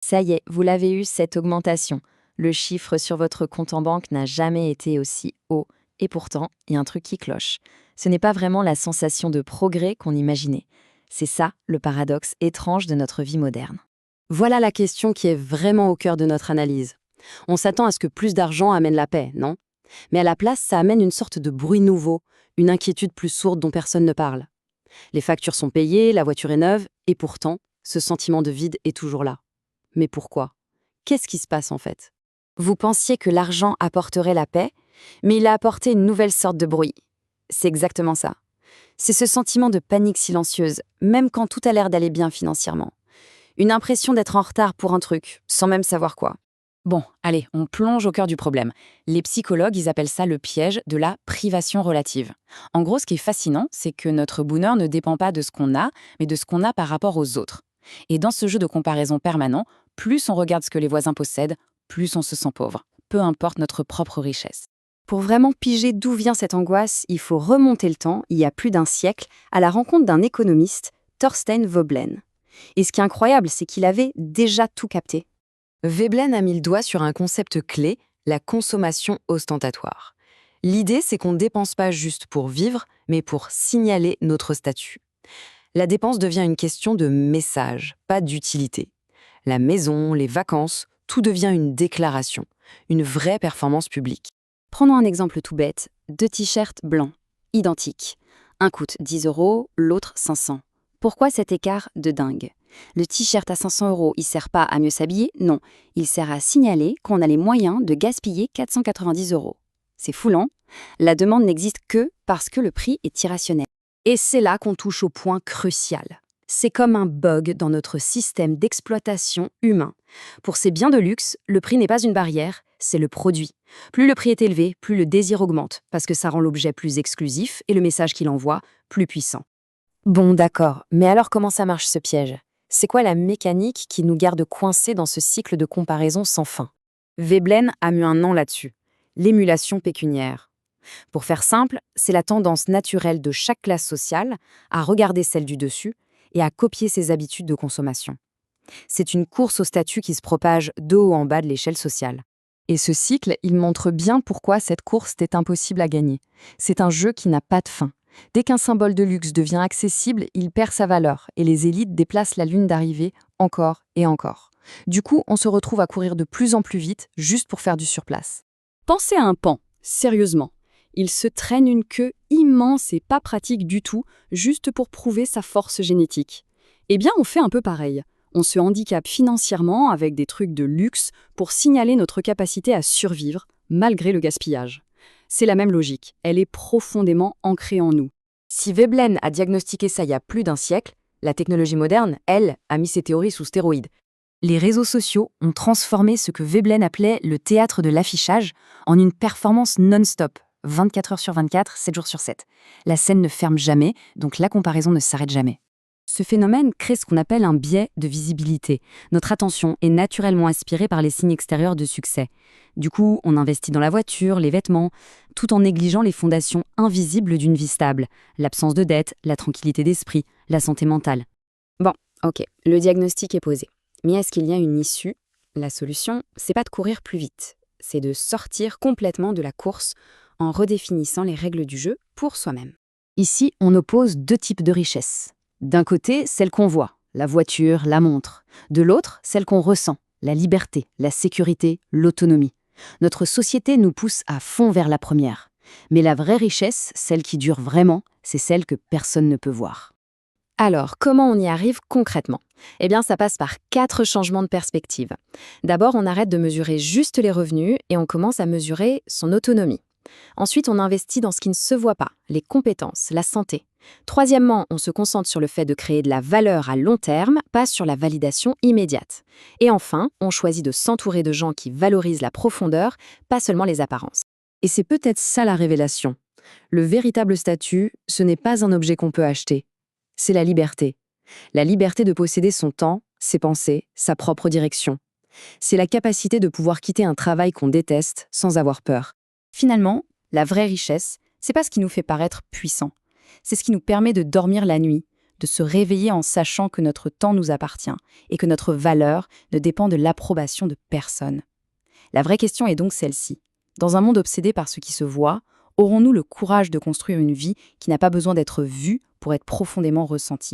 Ça y est, vous l'avez eu, cette augmentation. Le chiffre sur votre compte en banque n'a jamais été aussi haut. Et pourtant, il y a un truc qui cloche. Ce n'est pas vraiment la sensation de progrès qu'on imaginait. C'est ça, le paradoxe étrange de notre vie moderne. Voilà la question qui est vraiment au cœur de notre analyse. On s'attend à ce que plus d'argent amène la paix, non? Mais à la place, ça amène une sorte de bruit nouveau, une inquiétude plus sourde dont personne ne parle. Les factures sont payées, la voiture est neuve, et pourtant, ce sentiment de vide est toujours là. Mais pourquoi? Qu'est-ce qui se passe en fait? Vous pensiez que l'argent apporterait la paix, mais il a apporté une nouvelle sorte de bruit. C'est exactement ça. C'est ce sentiment de panique silencieuse, même quand tout a l'air d'aller bien financièrement. Une impression d'être en retard pour un truc, sans même savoir quoi. Bon, allez, on plonge au cœur du problème. Les psychologues, ils appellent ça le piège de la privation relative. En gros, ce qui est fascinant, c'est que notre bonheur ne dépend pas de ce qu'on a, mais de ce qu'on a par rapport aux autres. Et dans ce jeu de comparaison permanent, plus on regarde ce que les voisins possèdent, plus on se sent pauvre, peu importe notre propre richesse. Pour vraiment piger d'où vient cette angoisse, il faut remonter le temps, il y a plus d'un siècle, à la rencontre d'un économiste, Thorstein Veblen. Et ce qui est incroyable, c'est qu'il avait déjà tout capté. Veblen a mis le doigt sur un concept clé, la consommation ostentatoire. L'idée, c'est qu'on ne dépense pas juste pour vivre, mais pour signaler notre statut. La dépense devient une question de message, pas d'utilité. La maison, les vacances, tout devient une déclaration, une vraie performance publique. Prenons un exemple tout bête, 2 t-shirts blancs, identiques. Un coûte 10 €, l'autre 500. Pourquoi cet écart de dingue? Le t-shirt à 500 €, il sert pas à mieux s'habiller? Non, il sert à signaler qu'on a les moyens de gaspiller 490 €. C'est foulant. La demande n'existe que parce que le prix est irrationnel. Et c'est là qu'on touche au point crucial. C'est comme un bug dans notre système d'exploitation humain. Pour ces biens de luxe, le prix n'est pas une barrière, c'est le produit. Plus le prix est élevé, plus le désir augmente, parce que ça rend l'objet plus exclusif et le message qu'il envoie plus puissant. Bon, d'accord, mais alors comment ça marche ce piège? C'est quoi la mécanique qui nous garde coincés dans ce cycle de comparaison sans fin? Veblen a mis un nom là-dessus, l'émulation pécuniaire. Pour faire simple, c'est la tendance naturelle de chaque classe sociale à regarder celle du dessus et à copier ses habitudes de consommation. C'est une course au statut qui se propage de haut en bas de l'échelle sociale. Et ce cycle, il montre bien pourquoi cette course est impossible à gagner. C'est un jeu qui n'a pas de fin. Dès qu'un symbole de luxe devient accessible, il perd sa valeur et les élites déplacent la ligne d'arrivée encore et encore. Du coup, on se retrouve à courir de plus en plus vite juste pour faire du surplace. Pensez à un paon, sérieusement. Il se traîne une queue immense et pas pratique du tout, juste pour prouver sa force génétique. Eh bien, on fait un peu pareil. On se handicape financièrement avec des trucs de luxe pour signaler notre capacité à survivre, malgré le gaspillage. C'est la même logique, elle est profondément ancrée en nous. Si Veblen a diagnostiqué ça il y a plus d'un siècle, la technologie moderne, elle, a mis ses théories sous stéroïdes. Les réseaux sociaux ont transformé ce que Veblen appelait le théâtre de l'affichage en une performance non-stop, 24 heures sur 24, 7 jours sur 7. La scène ne ferme jamais, donc la comparaison ne s'arrête jamais. Ce phénomène crée ce qu'on appelle un biais de visibilité. Notre attention est naturellement aspirée par les signes extérieurs de succès. Du coup, on investit dans la voiture, les vêtements, tout en négligeant les fondations invisibles d'une vie stable, l'absence de dette, la tranquillité d'esprit, la santé mentale. Bon, ok, le diagnostic est posé. Mais est-ce qu'il y a une issue? La solution, c'est pas de courir plus vite, c'est de sortir complètement de la course en redéfinissant les règles du jeu pour soi-même. Ici, on oppose 2 types de richesses. D'un côté, celle qu'on voit, la voiture, la montre. De l'autre, celle qu'on ressent, la liberté, la sécurité, l'autonomie. Notre société nous pousse à fond vers la première. Mais la vraie richesse, celle qui dure vraiment, c'est celle que personne ne peut voir. Alors, comment on y arrive concrètement? Eh bien, ça passe par 4 changements de perspective. D'abord, on arrête de mesurer juste les revenus et on commence à mesurer son autonomie. Ensuite, on investit dans ce qui ne se voit pas, les compétences, la santé. Troisièmement, on se concentre sur le fait de créer de la valeur à long terme, pas sur la validation immédiate. Et enfin, on choisit de s'entourer de gens qui valorisent la profondeur, pas seulement les apparences. Et c'est peut-être ça la révélation. Le véritable statut, ce n'est pas un objet qu'on peut acheter. C'est la liberté. La liberté de posséder son temps, ses pensées, sa propre direction. C'est la capacité de pouvoir quitter un travail qu'on déteste sans avoir peur. Finalement, la vraie richesse, c'est pas ce qui nous fait paraître puissant. C'est ce qui nous permet de dormir la nuit, de se réveiller en sachant que notre temps nous appartient et que notre valeur ne dépend de l'approbation de personne. La vraie question est donc celle-ci. Dans un monde obsédé par ce qui se voit, aurons-nous le courage de construire une vie qui n'a pas besoin d'être vue pour être profondément ressentie ?